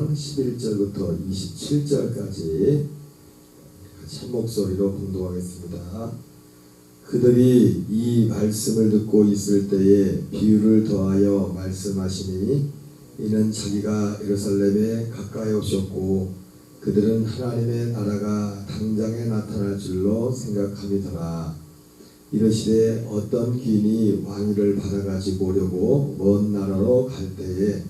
9장 11절부터 27절까지 같이 한 목소리로 봉독하겠습니다. 그들이 이 말씀을 듣고 있을 때에 비유를 더하여 말씀하시니 이는 자기가 예루살렘에 가까이 오셨고 그들은 하나님의 나라가 당장에 나타날 줄로 생각함이더라. 이르시되 어떤 귀인이 왕위를 받아가지고 오려고 먼 나라로 갈 때에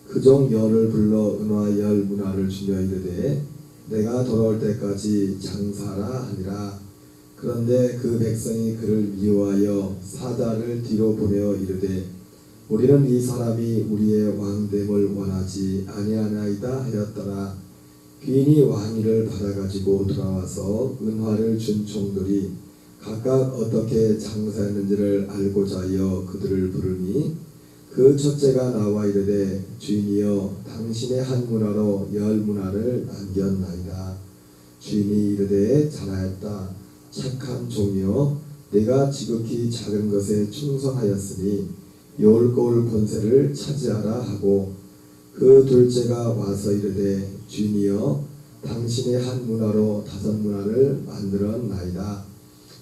그종 열을 불러 은화 10문화를 주며 이르되 내가 돌아올 때까지 장사하라 하니라. 그런데 그 백성이 그를 미워하여 사자를 뒤로 보내어 이르되 우리는 이 사람이 우리의 왕됨을 원하지 아니하나이다 하였더라. 귀인이 왕위를 받아가지고 돌아와서 은화를 준 종들이 각각 어떻게 장사했는지를 알고자 하여 그들을 부르니 그 첫째가 나와 이르되 주인이여 당신의 한 문화로 10문화를 남겼나이다. 주인이 이르되 잘하였다. 착한 종이여 내가 지극히 작은 것에 충성하였으니 열골 본세를 차지하라 하고 그 둘째가 와서 이르되 주인이여 당신의 한 문화로 5문화를 만들었나이다.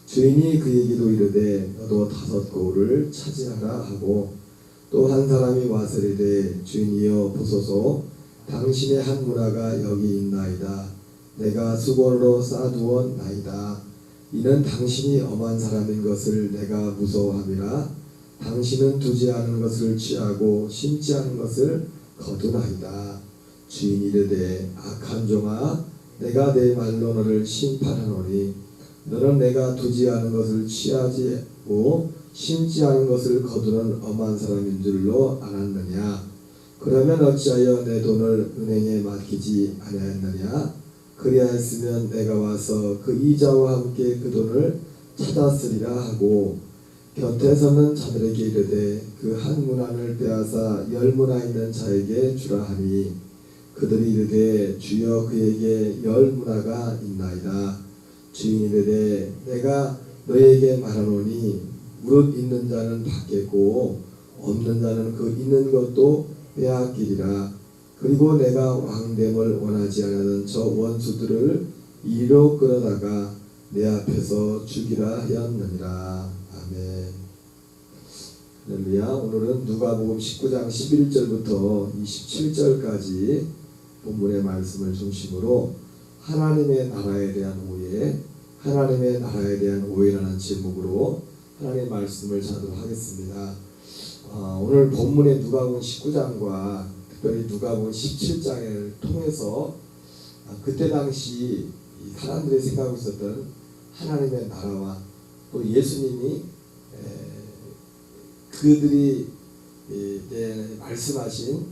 주인이 그에게도 이르되 너도 5골을 차지하라 하고 또 한 사람이 와서 이르되 주인이여 보소서 당신의 한 문화가 여기 있나이다. 내가 수고로 쌓아두었나이다. 이는 당신이 엄한 사람인 것을 내가 무서워함이라. 당신은 두지 않은 것을 취하고 심지 않은 것을 거두나이다. 주인이 이르되 악한 종아 내가 내 말로 너를 심판하노니 너는 내가 두지 않은 것을 취하지고 심지 않은 것을 거두는 엄한 사람인 줄로 알았느냐. 그러면 어찌하여 내 돈을 은행에 맡기지 아니하였느냐. 그리하였으면 내가 와서 그 이자와 함께 그 돈을 찾았으리라 하고 곁에서는 자들에게 이르되 그 한 문화를 빼앗아 10문화 있는 자에게 주라 하니 그들이 이르되 주여 그에게 10문화가 있나이다. 주인이 이르되 내가 너에게 말하노니 무릇 있는 자는 받겠고 없는 자는 그 있는 것도 빼앗기리라. 그리고 내가 왕됨을 원하지 않는 저 원수들을 이리로 끌어다가 내 앞에서 죽이라 하였느니라. 아멘. 할렐루야. 오늘은 누가복음 19장 11절부터 27절까지 본문의 말씀을 중심으로 하나님의 나라에 대한 오해, 하나님의 나라에 대한 오해라는 제목으로 하나님의 말씀을 전하도록 하겠습니다. 오늘 본문의 누가복음 19장과 특별히 누가복음 17장을 통해서 그때 당시 사람들이 생각하고 있었던 하나님의 나라와 또 예수님이 그들이 말씀하신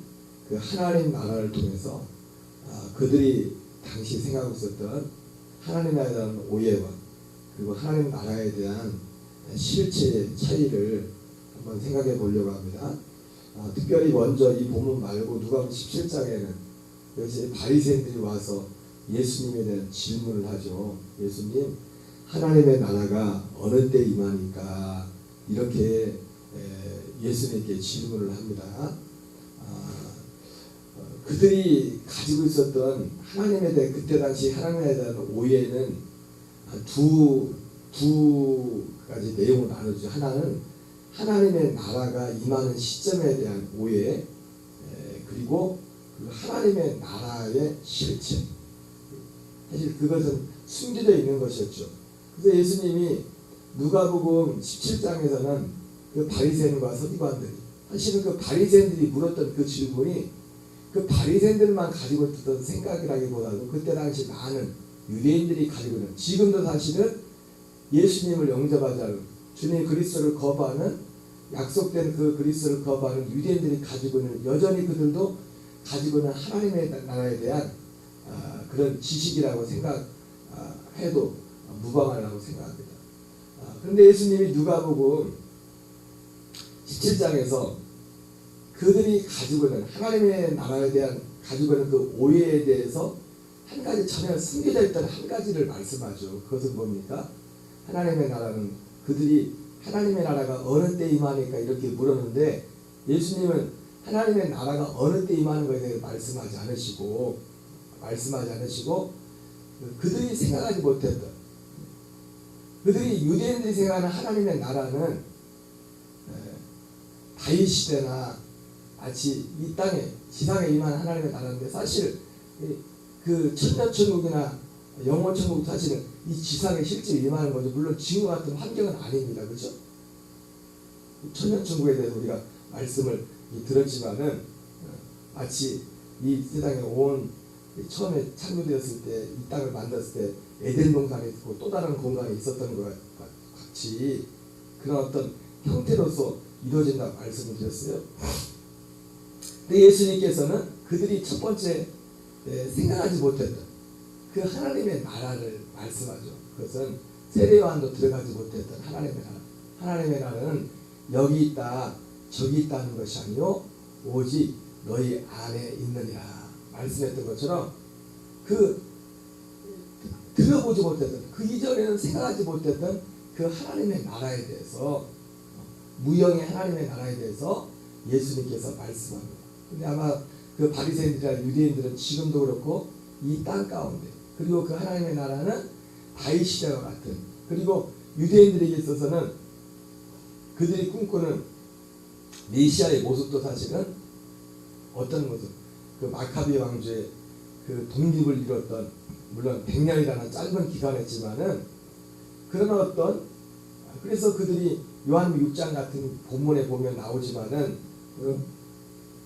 그 하나님 나라를 통해서 그들이 당시 생각하고 있었던 하나님에 대한 오해와 그리고 하나님 나라에 대한 실체의 차이를 한번 생각해 보려고 합니다. 특별히 먼저 이 본문 말고 누가복음 17장에는 역시 바리새인들이 와서 예수님에 대한 질문을 하죠. 예수님, 하나님의 나라가 어느 때 임하니까? 이렇게 예수님께 질문을 합니다. 그들이 가지고 있었던 하나님에 대한 그때 당시 하나님에 대한 오해는 두 가지 내용을 나누죠. 하나는 하나님의 나라가 임하는 시점에 대한 오해, 그리고 그 하나님의 나라의 실체. 사실 그것은 숨겨져 있는 것이었죠. 그래서 예수님이 누가복음 17장에서는 그 바리새인과 서기관들이 사실은 그 바리새인들이 물었던 그 질문이 그 바리새인들만 가지고 있던 생각이라기보다도 그때 당시 많은 유대인들이 가지고 있는, 지금도 사실은 예수님을 영접하지 않은, 주님 그리스도를 거부하는, 약속된 그 그리스도를 거부하는 유대인들이 가지고 있는, 여전히 그들도 가지고 있는 하나님의 나라에 대한 그런 지식이라고 생각해도 무방하다고 생각합니다. 그런데 예수님이 누가복음 17장에서 그들이 가지고 있는 하나님의 나라에 대한 가지고 있는 그 오해에 대해서 한 가지 전혀 숨겨져 있던 한 가지를 말씀하죠. 그것은 뭡니까? 하나님의 나라는 그들이 하나님의 나라가 어느 때 임하니까 이렇게 물었는데 예수님은 하나님의 나라가 어느 때 임하는 것에 대해 말씀하지 않으시고 그들이 생각하지 못했던, 그들이 유대인들이 생각하는 하나님의 나라는 다윗 시대나 마치 이 땅에 지상에 임하는 하나님의 나라인데, 사실 그 천년천국이나 영원천국 사실은 이 지상에 실제 임하는 거죠. 물론 지금과 같은 환경은 아닙니다. 그렇죠? 천년천국에 대해서 우리가 말씀을 들었지만은 마치 이 세상에 온 처음에 창조되었을 때 이 땅을 만들었을 때 에덴 동산에 있고 또 다른 공간에 있었던 것 같이 그런 어떤 형태로서 이루어진다고 말씀을 드렸어요. 근데 예수님께서는 그들이 첫 번째 생각하지 못했던 그 하나님의 나라를 말씀하죠. 그것은 세례요한도 들어가지 못했던 하나님의 나라. 하나님의 나라는 여기 있다 저기 있다는 것이 아니요 오직 너희 안에 있느니라 말씀했던 것처럼, 그 들어보지 못했던, 그 이전에는 생각하지 못했던 그 하나님의 나라에 대해서, 무형의 하나님의 나라에 대해서 예수님께서 말씀합니다. 근데 아마 그 바리새인들이나 유대인들은 지금도 그렇고 이 땅 가운데, 그리고 그 하나님의 나라는 다윗 시대와 같은, 그리고 유대인들에게 있어서는 그들이 꿈꾸는 메시아의 모습도 사실은 어떤 모습, 그 마카비 왕조의 그 독립을 이뤘던, 물론 100년이라는 짧은 기간이었지만은 그런 어떤, 그래서 그들이 요한복음 6장 같은 본문에 보면 나오지만은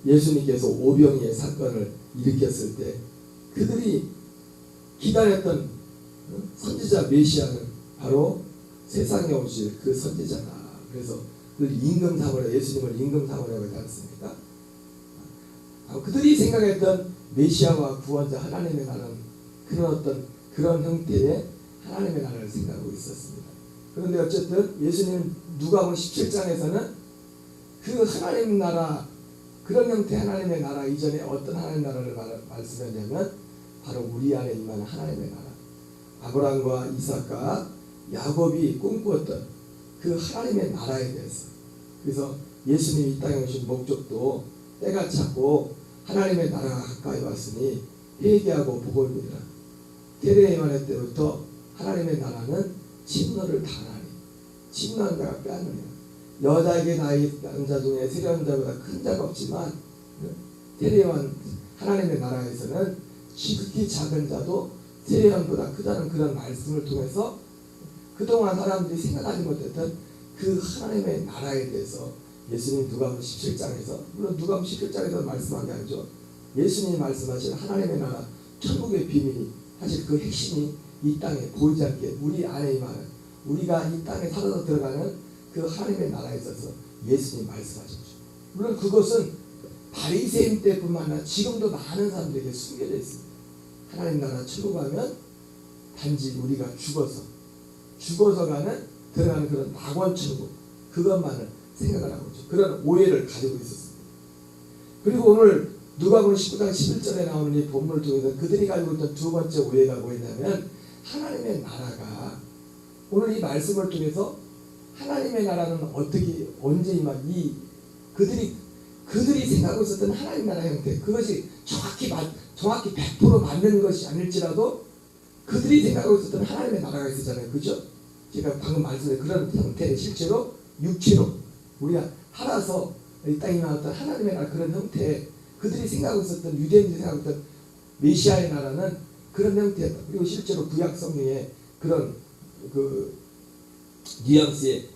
예수님께서 오병이의 사건을 일으켰을 때 그들이 기다렸던 선지자 메시아는 바로 세상에 오실 그 선지자다. 그래서 그를 임금 삼으라, 예수님을 임금 삼으라고 하지 않습니까? 그들이 생각했던 메시아와 구원자 하나님의 나라는 그런 형태의 하나님의 나라를 생각하고 있었습니다. 그런데 어쨌든 예수님 누가복음 17장에서는 그 하나님 나라, 그런 형태의 하나님의 나라 이전에 어떤 하나님 나라를 말씀했냐면 바로 우리 안에 임하는 하나님의 나라, 아브라함과 이삭과 야곱이 꿈꾸었던 그 하나님의 나라에 대해서. 그래서 예수님이 이 땅에 오신 목적도 때가 찼고 하나님의 나라가 가까이 왔으니 회개하고 복음이라. 때에 임할 때부터 하나님의 나라는 침노를 당하니, 침노한 자가 빼앗느니라. 여자에게 나이 난 자 중에 세례한 자보다 큰 자가 없지만 세례한 하나님의 나라에서는 지극히 작은 자도 세례한보다 크다는 그런 말씀을 통해서 그동안 사람들이 생각하지 못했던 그 하나님의 나라에 대해서 예수님 누가복음 17장에서, 물론 누가복음 17장에서 말씀한 게 아니죠. 예수님이 말씀하신 하나님의 나라, 천국의 비밀이 사실 그 핵심이 이 땅에 보이지 않게 우리 안에 임하는, 우리가 이 땅에 살아서 들어가는 그 하나님의 나라에 있어서 예수님이 말씀하셨죠. 물론 그것은 바리새인 때뿐만 아니라 지금도 많은 사람들에게 숨겨져 있습니다. 하나님 나라 천국 가면 단지 우리가 죽어서 들어가는 그런 낙원 천국, 그것만을 생각을 하고 있죠. 그런 오해를 가지고 있었습니다. 그리고 오늘 누가복음 19장 11절에 나오는 이 본문을 통해서 그들이 가지고 있던 두 번째 오해가 뭐였냐면, 하나님의 나라가, 오늘 이 말씀을 통해서 하나님의 나라는 어떻게 언제 임하니, 그들이 생각하고 있었던 하나님 나라 형태, 그것이 정확히 100% 맞는 것이 아닐지라도 그들이 생각하고 있었던 하나님의 나라가 있었잖아요. 그죠? 제가 방금 말씀드린 그런 형태의 실제로 육체로 우리가 살아서 이 땅에 나왔던 하나님의 나라, 그런 형태, 그들이 생각하고 있었던, 유대인들이 생각하고 있던 메시아의 나라는 그런 형태였다. 그리고 실제로 구약 성경에 그런 그 뉘앙스의,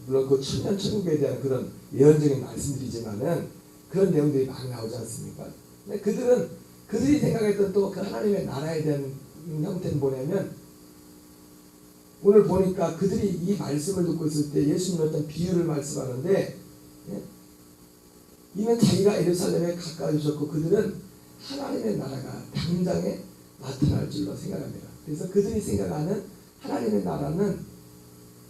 물론 그 천년 천국에 대한 그런 예언적인 말씀들이지만은 그런 내용들이 많이 나오지 않습니까? 그들이 생각했던 또 그 하나님의 나라에 대한 형태는 뭐냐면, 오늘 보니까 그들이 이 말씀을 듣고 있을 때 예수님은 어떤 비유를 말씀하는데, 이는 자기가 예루살렘에 가까이 오셨고 그들은 하나님의 나라가 당장에 나타날 줄로 생각합니다. 그래서 그들이 생각하는 하나님의 나라는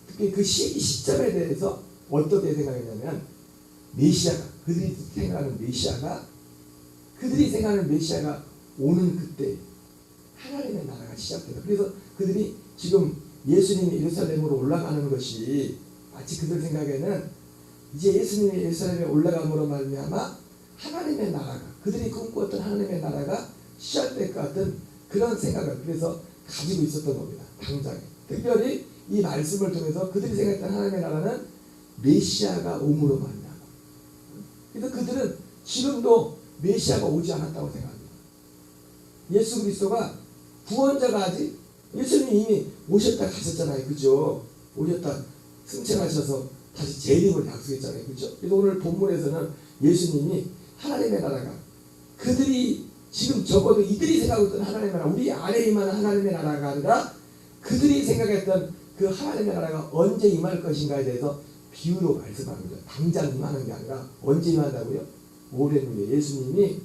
특히 그 시점에 대해서 어떻게 생각했냐면, 그들이 생각하는 메시아가 오는 그때 하나님의 나라가 시작된다. 그래서 그들이 지금 예수님이 예루살렘으로 올라가는 것이 마치 그들 생각에는 이제 예수님이 예루살렘에 올라감으로 말미암아 하나님의 나라가, 그들이 꿈꾸었던 하나님의 나라가 시작될 것 같은 그런 생각을 그래서 가지고 있었던 겁니다. 당장에. 특별히 이 말씀을 통해서 그들이 생각했던 하나님의 나라는 메시아가 옴으로 말미암아. 그래서 그들은 지금도 메시아가 오지 않았다고 생각합니다. 예수 그리스도가 구원자가 아직, 예수님이 이미 오셨다 가셨잖아요. 그죠? 오셨다 승천하셔서 다시 재림을 약속했잖아요. 그죠? 그래서 오늘 본문에서는 예수님이 하나님의 나라가, 그들이 지금 적어도 이들이 생각하고 있던 하나님의 나라, 우리 안에 임하는 하나님의 나라가 아니라 그들이 생각했던 그 하나님의 나라가 언제 임할 것인가에 대해서 비유로 말씀하는 거죠. 당장 임하는 게 아니라 언제 임한다고요? 오랜 후에 예수님이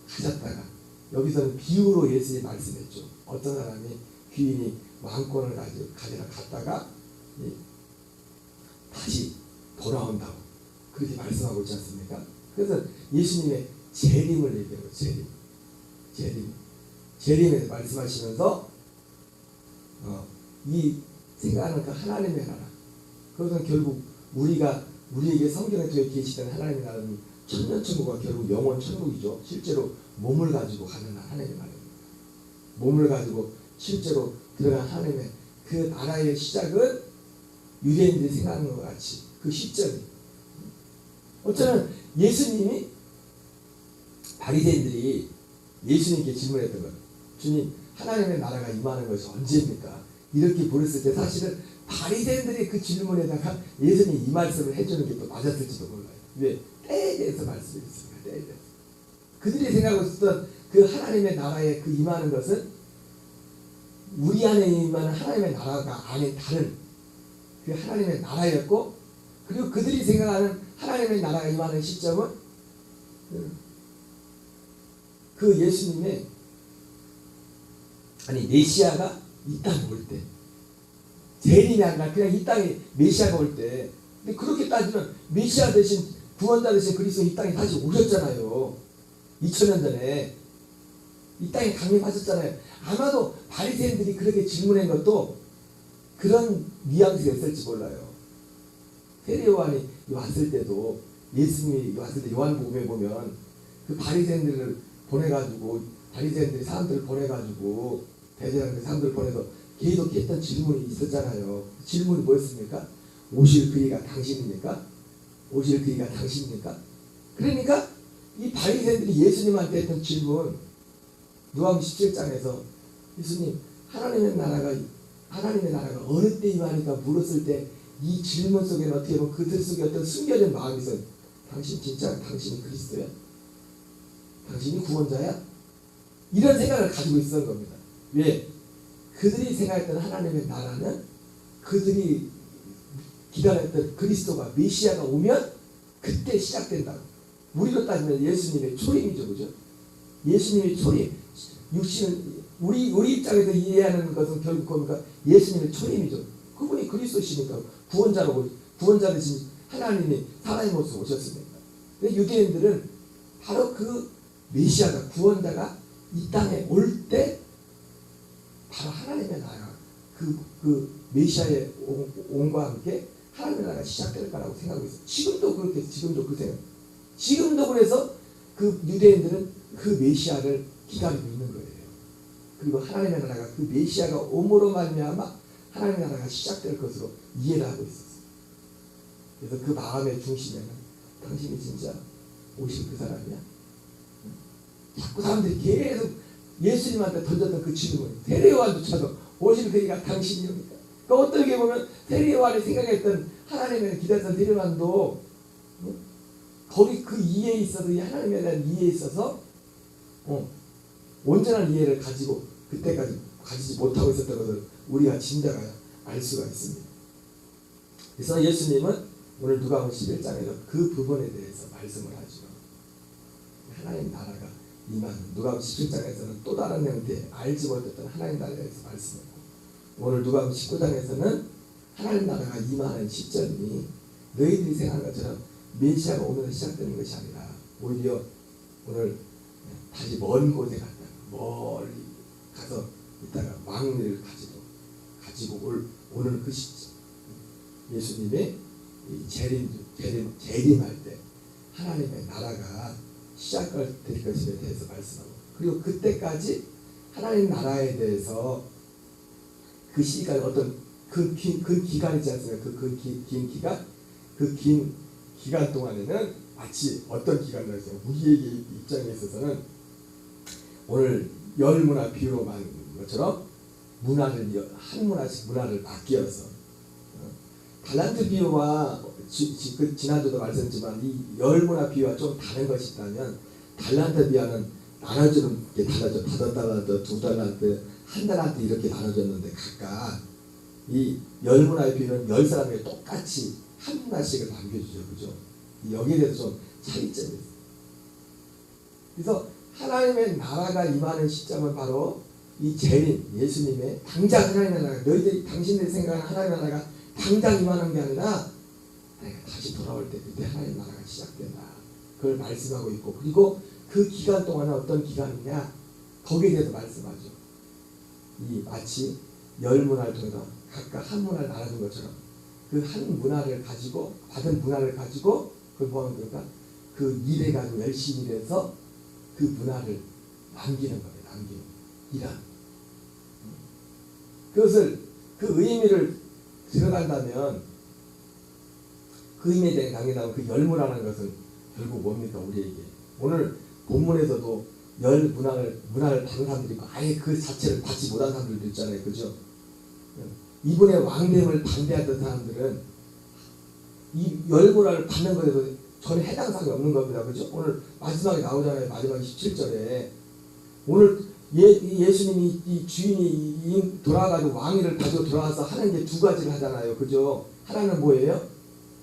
가셨다가, 여기서는 비유로 예수님이 말씀했죠. 어떤 사람이 귀인이 왕권을 가지러 갔다가 다시 돌아온다고 그렇게 말씀하고 있지 않습니까? 그래서 예수님의 재림을 얘기해요. 재림에 말씀하시면서 이 생각하는 그 하나님의 나라, 그것은 결국 우리에게 성경에 되어 계시던 하나님의 나라는 천년천국과 결국 영원 천국이죠. 실제로 몸을 가지고 가는 하나님의 나라입니다. 몸을 가지고 실제로 들어간 하나님의 그 나라의 시작은 유대인들이 생각하는 것 같이 그 시점이, 어쩌면 예수님이, 바리새인들이 예수님께 질문했던 것, 주님 하나님의 나라가 임하는 것이 언제입니까? 이렇게 물었을 때 사실은 바리새인들이 그 질문에다가 예수님이 이 말씀을 해주는 게 또 맞았을지도 몰라요. 왜? 때에 대해서 말씀했습니다. 때에 대해서. 그들이 생각하고 있었던 그 하나님의 나라에 그 임하는 것은 우리 안에 임하는 하나님의 나라가 아닌 다른 그 하나님의 나라였고, 그리고 그들이 생각하는 하나님의 나라가 임하는 시점은 그 예수님의, 아니 메시아가 이 땅에 올 때, 재림이 아니라 그냥 이 땅에 메시아가 올 때. 근데 그렇게 따지면 메시아 대신, 구원자 대신 그리스도 이 땅에 다시 오셨잖아요. 2000년 전에 이 땅에 강림하셨잖아요. 아마도 바리새인들이 그렇게 질문한 것도 그런 뉘앙스가 있을지 몰라요. 세례 요한이 왔을 때도, 예수님이 왔을 때 요한복음에 보면 그 바리새인들을 보내가지고, 바리새인들이 사람들을 보내가지고, 대제사장들 사람들을 보내서 계속 했던 질문이 있었잖아요. 질문이 뭐였습니까? 오실 그이가 당신입니까? 오실 그이가 당신입니까? 그러니까 이 바리새인들이 예수님한테 했던 질문, 누가복음 17장에서 예수님 하나님의 나라가 어느 때 임하니까 물었을 때, 이 질문 속에는 어떻게 보면 그들 속에 어떤 숨겨진 마음이 있어요. 당신이 그리스도야? 당신이 구원자야? 이런 생각을 가지고 있었던 겁니다. 왜? 그들이 생각했던 하나님의 나라는 그들이 기다렸던 그리스도가, 메시아가 오면 그때 시작된다고. 우리로 따지면 예수님의 초림이죠. 그죠? 예수님의 초림, 육신은 우리 입장에서 이해하는 것은 결국 뭡니까? 예수님의 초림이죠. 그분이 그리스도시니까 구원자 되신 하나님이 사람의 모습 오셨습니다. 근데 유대인들은 바로 그 메시아가, 구원자가 이 땅에 올 때 바로 하나님의 나라, 그 메시아의 온과 함께 하나님의 나라가 시작될 거라고 생각하고 있어요. 지금도 그렇게, 지금도 그 생각. 지금도 그래서 그 유대인들은 그 메시아를 기다리고 있는 거예요. 그리고 하나님의 나라가, 그 메시아가 오므로 말미암아 하나님의 나라가 시작될 것으로 이해를 하고 있었어요. 그래서 그 마음의 중심에는 당신이 진짜 오실 그 사람이야? 자꾸 사람들이 계속 예수님한테 던졌던 그 질문, 세례 요한조차도 오실 그이가 당신이옵니까? 그러니까 어떻게 보면 세례 요한이 생각했던 하나님의 기다렸던 세례 요한도 거기 그 이해에 있어서, 이 하나님에 대한 이해에 있어서 온전한 이해를 가지고 그때까지 가지지 못하고 있었던 것을 우리가 짐작하여 알 수가 있습니다. 그래서 예수님은 오늘 누가복음 11장에서 그 부분에 대해서 말씀을 하죠. 하나님 나라가 임하는, 누가복음 17장에서는 또 다른 형태의 알지 못했던 하나님 나라에 대해서 말씀했고, 오늘 누가복음 19장에서는 하나님 나라가 임하는 시점이 너희들이 생각하는 것처럼 메시아가 오면서 시작되는 것이 아니라 오히려 오늘 다시 먼 곳에 갔다, 멀리 가서 있다가 왕위를 가지고 오는 그 시점, 예수님의 재림할 때 하나님의 나라가 시작될 것에 대해서 말씀하고, 그리고 그때까지 하나님 나라에 대해서 그 시간 어떤 그 기간이지 않습니까? 긴 기간, 그 긴 기간 동안에는 마치 어떤 기간이라고 했어요. 우리에게 입장에 있어서는 오늘 열 문화 비유로 말한 것처럼 문화를 한 문화씩 문화를 바뀌어서 달란트 비유와 지난주도 말씀했지만 이 열 문화 비유와 좀 다른 것이 있다면, 달란트 비유는 나눠주는 게 달라져. 5달란트, 2달란트, 1달란트 이렇게 나눠졌는데, 각각 이 열 문화의 비유는 10사람에게 똑같이 한 문화씩을 남겨주죠. 그죠? 여기에 대해서 좀 차이점이 있어요. 그래서 하나님의 나라가 임하는 시점은 바로 이 재림, 예수님의 당장 하나님의 나라가, 너희들이 당신들이 생각하는 하나님의 나라가 당장 임하는 게 아니라 내가 다시 돌아올 때 그때 하나님의 나라가 시작된다. 그걸 말씀하고 있고, 그리고 그 기간 동안은 어떤 기간이냐, 거기에 대해서 말씀하죠. 이 마치 열 문화를 통해서 각각 한 문화를 나눠준 것처럼 그 한 문화를 가지고, 받은 문화를 가지고 그걸 뭐하는 겁니까? 그 일해 가지고 열심히 일해서 그 문화를 남기는 거예요. 남기는 일한 그것을, 그 의미를 들어간다면, 그 의미에 대해 강의하면 그 열 문화라는 것은 결국 뭡니까? 우리에게 오늘 본문에서도 열 문화를 받은 사람들이 있고, 아예 그 자체를 받지 못한 사람들도 있잖아요. 그죠? 이분의 왕됨을 반대하던 사람들은 이 열 문화를 받는 것에도 전혀 해당 사항이 없는 겁니다. 그죠? 오늘 마지막에 나오잖아요. 마지막 17절에 오늘 예수님이 이 주인이 돌아가지고 왕위를 가지고 돌아와서 하는 게 두 가지를 하잖아요. 그죠? 하나는 뭐예요?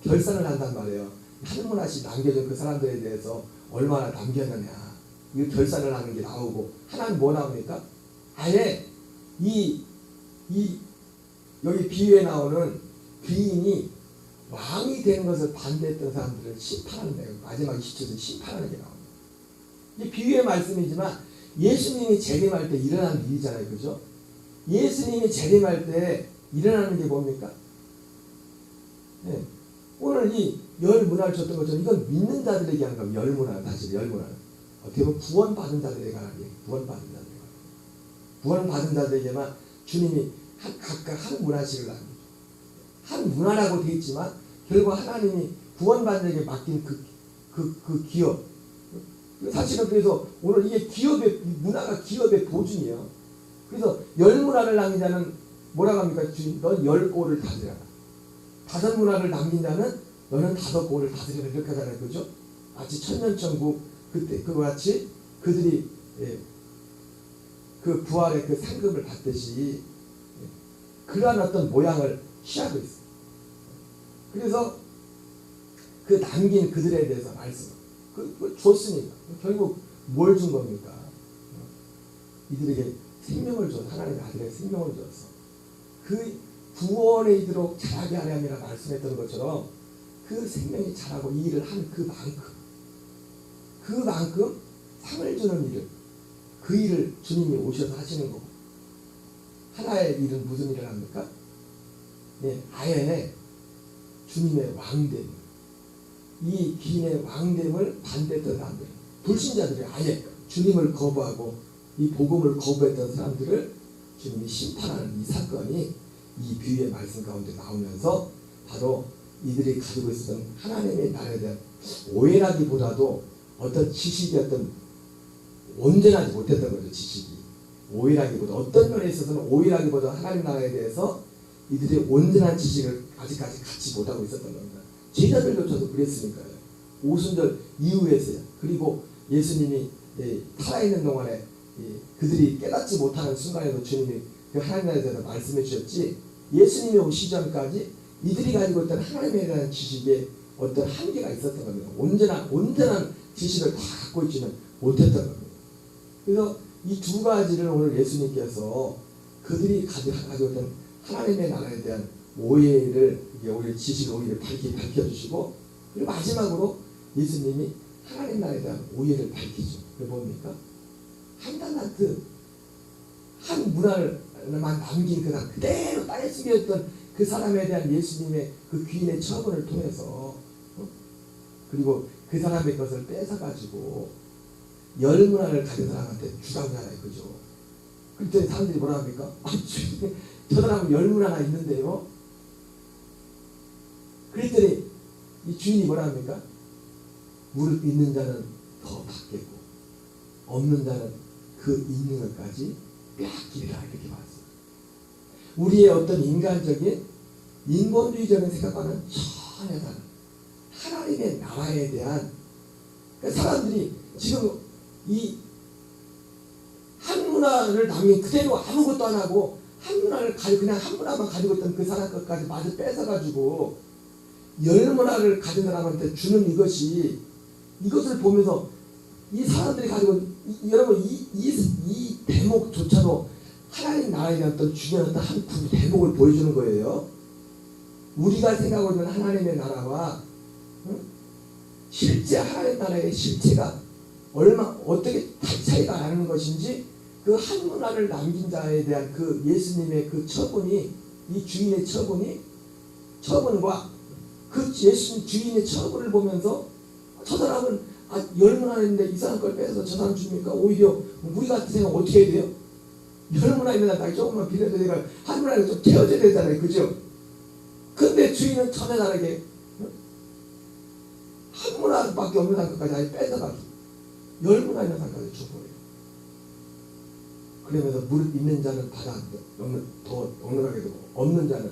결산을 한단 말이에요. 한 문화씩 남겨준 그 사람들에 대해서 얼마나 남겼느냐, 이 결산을 하는 게 나오고, 하나는 뭐 나옵니까? 아예 여기 비유에 나오는 귀인이 왕이 되는 것을 반대했던 사람들을 심판하는 거예요. 마지막 20절에 심판하는 게 나옵니다. 이 비유의 말씀이지만 예수님이 재림할 때 일어나는 일이잖아요. 그죠? 예수님이 재림할 때 일어나는 게 뭡니까? 네. 오늘 이 열 문화를 줬던 것처럼 이건 믿는 자들에게 하는 겁니다. 열 문화, 사실 열 문화는 어떻게 보면 구원받은 자들에게 하는 거예요. 구원받은 자들에게만 주님이 각각 한 문화씩을 남기죠. 한 문화라고 되어 있지만 결국 하나님이 구원받은 자에게 맡긴 그 기업, 사실은 그래서 오늘 이게 기업의 문화가 기업의 보증이에요. 그래서 열 문화를 남긴 자는 뭐라고 합니까? 주님, 넌 10골을 다스려라. 5 문화를 남긴 자는 너는 5 골을 다스려라. 이렇게 하잖아요. 그죠? 마치 천년천국 그때 그와 같이 그들이 그 부활의 그 상급을 받듯이 그러한 어떤 모양을 취하고 있어요. 그래서 그 남긴 그들에 대해서 말씀, 줬으니까 결국 뭘 준 겁니까? 이들에게 생명을 줬어. 하나님의 아들에게 생명을 줬어. 그 구원에 이르도록 자라게 하려니라 말씀했던 것처럼 그 생명이 자라고 이 일을 한 그만큼 상을 주는 일을, 그 일을 주님이 오셔서 하시는 거고, 하나의 일은 무슨 일을 합니까? 네, 아예 주님의 왕됨, 이 기인의 왕됨을 반대했던 사람들, 불신자들이 아예 주님을 거부하고 이 복음을 거부했던 사람들을 주님이 심판하는 이 사건이 이 비유의 말씀 가운데 나오면서 바로 이들이 가지고 있었던 하나님의 나라에 대한 오해라기보다도 어떤 지식이 온전하지 못했던 거죠. 지식이 오해라기보다, 어떤 면에 있어서는 오해라기보다 하나님 나라에 대해서 이들이 온전한 지식을 아직까지 갖지 못하고 있었던 겁니다. 제자들조차도 그랬으니까요. 오순절 이후에서요. 그리고 예수님이 살아있는 동안에 그들이 깨닫지 못하는 순간에도 주님이 그 하나님 나라에 대해서 말씀해 주셨지, 예수님이 오시기 전까지 이들이 가지고 있던 하나님에 대한 지식에 어떤 한계가 있었던 겁니다. 온전한 지식을 다 갖고 있지는 못했던 겁니다. 그래서 이 두 가지를 오늘 예수님께서 그들이 가지고 있던 하나님의 나라에 대한 오해를, 오히려 지식을 오히려 밝혀주시고, 그리고 마지막으로 예수님이 하나님 나라에 대한 오해를 밝히죠. 그게 뭡니까? 한 달란트, 한 문화를만 남긴 그 사람, 그대로 땅에 숨겨졌던 그 사람에 대한 예수님의 그 귀인의 처분을 통해서, 그리고 그 사람의 것을 뺏어가지고 열 문화를 가진 사람한테 주장하잖아요. 그죠? 그랬더니 사람들이 뭐라 합니까? 주님, 저 사람은 열 문화나 있는데요. 그랬더니 이 주인이 뭐라 합니까? 무릇 있는 자는 더 받겠고 없는 자는 그 있는 것까지 빼앗기리라 이렇게 말했어요. 우리의 어떤 인간적인 인본주의적인 생각과는 전혀 다른 하나님의 나라에 대한, 그러니까 사람들이 지금 이 한 문화를 남긴 그대로 아무것도 안 하고 한 문화를 그냥 한 문화만 가지고 있던 그 사람 것까지 마저 뺏어가지고 열 문화를 가진 사람한테 주는 이것을 보면서 이 사람들이 가지고 여러분 이 대목조차도 하나님 나라에 대한 어떤 중요한 어떤 한 대목을 보여주는 거예요. 우리가 생각하고 있는 하나님의 나라와 실제 하나님 나라의 실체가 어떻게 차이가 나는 것인지, 그 한 문화를 남긴 자에 대한 그 예수님의 그 처분이, 이 주인의 처분과 그 예수님 주인의 처분을 보면서 저 사람은 열 문화나 있는데 이 사람 걸 빼서 저 사람 줍니까? 오히려 우리 같은 생각 어떻게 해야 돼요? 열 문화 있는 사람 조금만 빌려도 내가 한 문화를 좀 태워줘야 되잖아요. 그죠? 근데 주인은 전혀 다르게 한 문화밖에 없는 사람까지 아예 뺏어가지고 열 문화 있는 사람까지 줘버려요. 그러면서 무릇 있는 자는 받아 더 넉넉하게 되고 없는 자는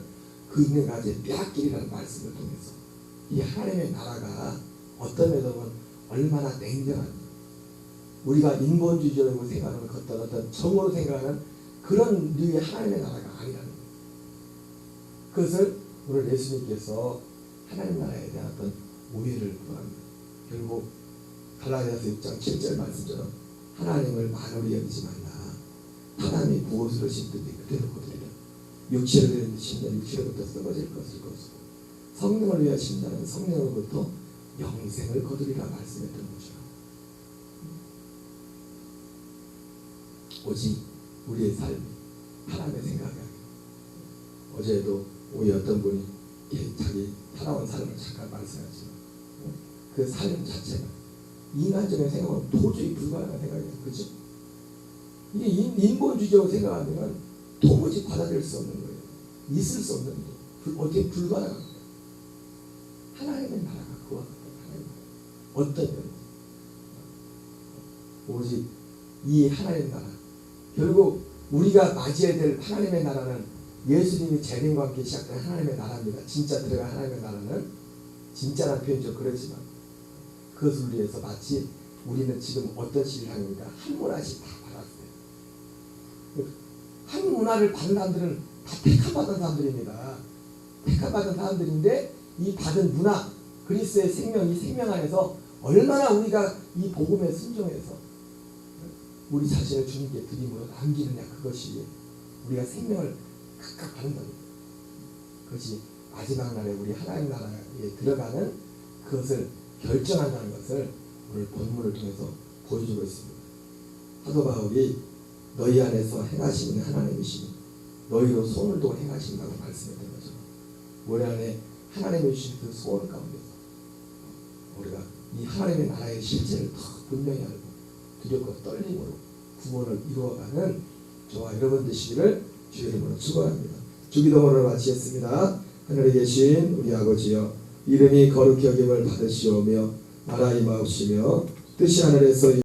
그 있는 가지에 빼앗기리라는 말씀을 통해서 이 하나님의 나라가 어떤 면에서 보면 얼마나 냉정한지, 우리가 인본주의적으로 생각하는 어떤 정으로 생각하는 그런 류의 하나님의 나라가 아니라는 거예요. 그것을 오늘 예수님께서 하나님 나라에 대한 어떤 오해를 구합니다. 결국 갈라디아서 6장 7절 말씀처럼 하나님을 만으로 여기지 말라. 사람이 무엇으로 심든지 그대로 거두리라. 육체로 되는 심는 육체로부터 썩어질 것을 거두고 성령을 위하여 심자는 성령으로부터 영생을 거두리라 말씀했던 거죠. 오직 우리의 삶이 하나님의 생각이 아니에요. 어제도 우리 어떤 분이 자기 살아온 삶을 잠깐 말씀하지만 그 삶 자체가 인간적인 생각은 도저히 불가능한 생각이에요. 그렇죠? 이게 인본주의적으로 생각하면 도무지 받아들일 수 없는 거예요. 있을 수 없는 거예요. 어떻게 불가능한 거예요. 하나님의 나라가 그와 같은 하나님의 나라. 어떤 면에서 오직 이 하나님의 나라, 결국 우리가 맞이해야 될 하나님의 나라는 예수님이 재림과 함께 시작된 하나님의 나라입니다. 진짜 들어간 하나님의 나라는, 진짜라는 표현이 좀 그렇지만 그것을 위해서 마치 우리는 지금 어떤 시기를 하니까 한 문화씩 다 받았어요. 한 문화를 받은 사람들은 다 택함받은 사람들입니다. 택함받은 사람들인데 이 받은 문화, 그리스의 생명, 이 생명 안에서 얼마나 우리가 이 복음에 순종해서 우리 자신을 주님께 드림으로 남기느냐, 그것이 우리가 생명을 각각 받는 겁니다. 그것이 마지막 날에 우리 하나님 나라에 들어가는 그것을 결정한다는 것을 오늘 본문을 통해서 보여주고 있습니다. 사도 바울이 너희 안에서 행하시는 하나님이시니 너희로 손을 두고 행하신다고 말씀했던 거죠. 우리 안에 하나님이 주신 그 소원 가운데서 우리가 이 하나님의 나라의 실체를 더 분명히 알고 두렵고 떨림으로 구원을 이루어가는 저와 여러분 되시기를 주의 이름으로 축원합니다. 주기도문을 마치겠습니다. 하늘에 계신 우리 아버지여, 이름이 거룩히 여김을 받으시오며 나라 임하옵시며 뜻이 하늘에서